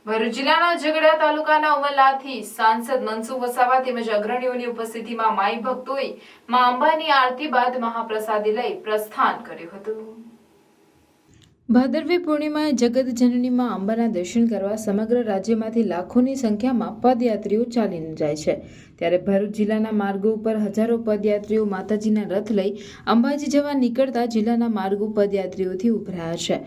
ભરૂચ જિલ્લાના ઝઘડિયા તાલુકાના ઉમરલાથી સાંસદ મનસુખ વસાવા તેમજ અગ્રણીઓની ઉપસ્થિતિમાં માઈ ભક્તોએ મા અંબાની આરતી બાદ મહાપ્રસાદી લઈ પ્રસ્થાન કર્યું હતું। ભાદરવી પૂર્ણિમાએ જગત જનની માં અંબાના દર્શન કરવા સમગ્ર રાજ્યમાંથી લાખોની સંખ્યામાં પદયાત્રીઓ ચાલીને જાય છે। ત્યારે ભરૂચ જિલ્લાના માર્ગો ઉપર હજારો પદયાત્રીઓ માતાજીના રથ લઈ અંબાજી જવા નીકળતા જિલ્લાના માર્ગો પદયાત્રીઓથી ઉભરાયા છે।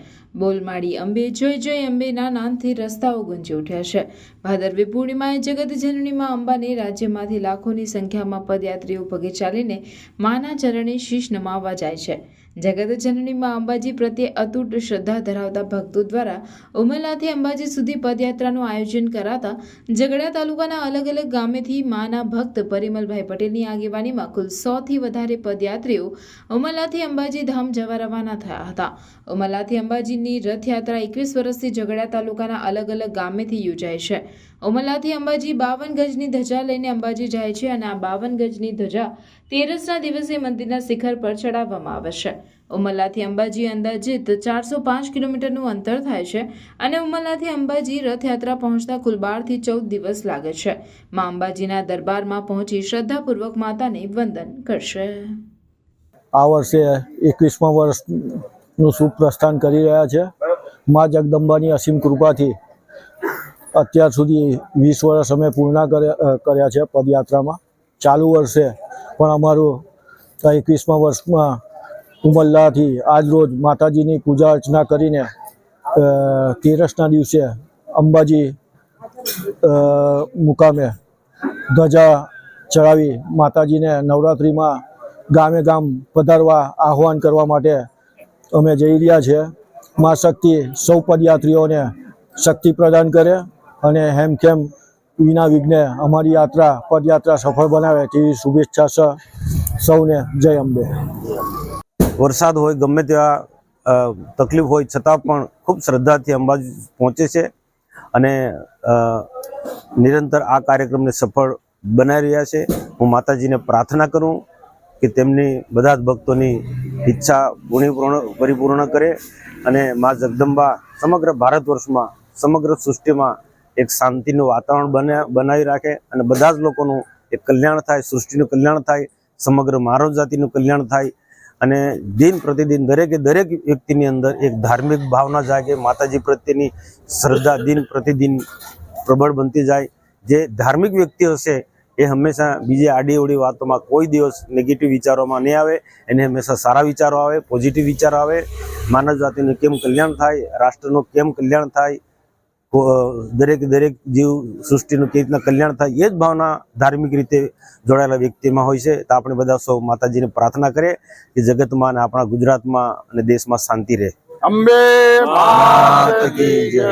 બોલમાળી અંબે જય જય અંબેના નામથી રસ્તાઓ ગુંજી ઉઠ્યા છે। ભાદરવી પૂર્ણિમાએ જગત જનની માં અંબાને રાજ્યમાંથી લાખોની સંખ્યામાં પદયાત્રીઓ પગે ચાલીને માના ચરણે શીશ નમાવવા જાય છે। જગત જનની માં અંબાજી પ્રત્યે અતૂટ શ્રદ્ધા ધરાવતા ભક્તો દ્વારા ઉમરલાથી અંબાજી સુધી પદયાત્રાનું આયોજન કરાતા ઝઘડિયા તાલુકાના અલગ અલગ ગામેથી માના ભક્ત પરિમલભાઈ પટેલની આગેવાનીમાં કુલ 100 થી વધારે પદયાત્રીઓ ઉમરલાથી અંબાજી ધામ જવા રવાના થયા હતા। ઉમરલાથી અંબાજીની રથયાત્રા 21 વર્ષથી ઝઘડિયા તાલુકાના અલગ અલગ ગામેથી યોજાય છે। ઉમરલાથી અંબાજી 52 ગજની ધજા લઈને અંબાજી જાય છે અને આ 52 ગજની ધજા તેરસના દિવસે મંદિરના શિખર પર ચડાવવામાં આવે છે। ઉમરલાથી અંબાજી અંદાજિત 405 કિલોમીટરનું અંતર થાય છે અને ઉમરલાથી અંબાજી રથયાત્રા પહોંચતા કુલ 12 થી 14 દિવસ લાગે છે। મા અંબાજીના દરબારમાં પહોંચી શ્રદ્ધાપૂર્વક માતાને વંદન કરશે। આ વર્ષે 21મા વર્ષનું શુભ પ્રસ્થાન કરી રહ્યા છે। મા જગદંબાની અસીમ કૃપાથી અત્યાર સુધી 20 વર્ષ અમે પૂર્ણ કર્યા છે પદયાત્રામાં। ચાલુ વર્ષે પણ અમારું 21મા વર્ષમાં ઉમરલાથી આજ રોજ માતાજીની પૂજા અર્ચના કરીને તેરસના દિવસે અંબાજી મુકામે ધજા ચડાવી માતાજીને નવરાત્રિમાં ગામે ગામ પધારવા આહવાન કરવા માટે અમે જઈ રહ્યા છીએ। મા શક્તિ સૌ પદયાત્રીઓને શક્તિ પ્રદાન કરે અને હેમખેમ વિના વિઘ્ને અમારી પદયાત્રા સફળ બનાવે તેવી શુભેચ્છા સૌને। જય અંબે। વરસાદ હોય ગમે તેવા તકલીફ હોય છતાં પણ ખૂબ શ્રદ્ધાથી અંબાજી પહોંચે છે અને નિરંતર આ કાર્યક્રમને સફળ બનાવી રહ્યા છે। હું માતાજીને પ્રાર્થના કરું કે તેમની બધા જ ભક્તોની ઈચ્છા પરિપૂર્ણ કરે અને મા જગદંબા સમગ્ર ભારત વર્ષમાં સમગ્ર સૃષ્ટિમાં એક શાંતિનું વાતાવરણ બનાવી રાખે અને બધા જ લોકોનું એક કલ્યાણ થાય, સૃષ્ટિનું કલ્યાણ થાય, સમગ્ર માનવ જાતિનું કલ્યાણ થાય અને દિન પ્રતિદિન દરેક વ્યક્તિની અંદર એક ધાર્મિક ભાવના જાગે, માતાજી પ્રત્યેની શ્રદ્ધા દિન પ્રતિદિન પ્રબળ બનતી જાય। જે ધાર્મિક વ્યક્તિ હશે એ હંમેશા બીજી આડીઅવળી વાતોમાં કોઈ દિવસ નેગેટિવ વિચારોમાં નહીં આવે, એને હંમેશા સારા વિચારો આવે, પોઝિટિવ વિચારો આવે। માનવ જાતિનું કેમ કલ્યાણ થાય, રાષ્ટ્રનું કેમ કલ્યાણ થાય, દરેક જીવ સૃષ્ટિનું કેવી રીતના કલ્યાણ થાય એ જ ભાવના ધાર્મિક રીતે જોડાયેલા વ્યક્તિમાં હોય છે। તો આપણે બધા સૌ માતાજીને પ્રાર્થના કરીએ કે જગતમાં અને આપણા ગુજરાતમાં અને દેશમાં શાંતિ રહે। અંબે માત કી જય।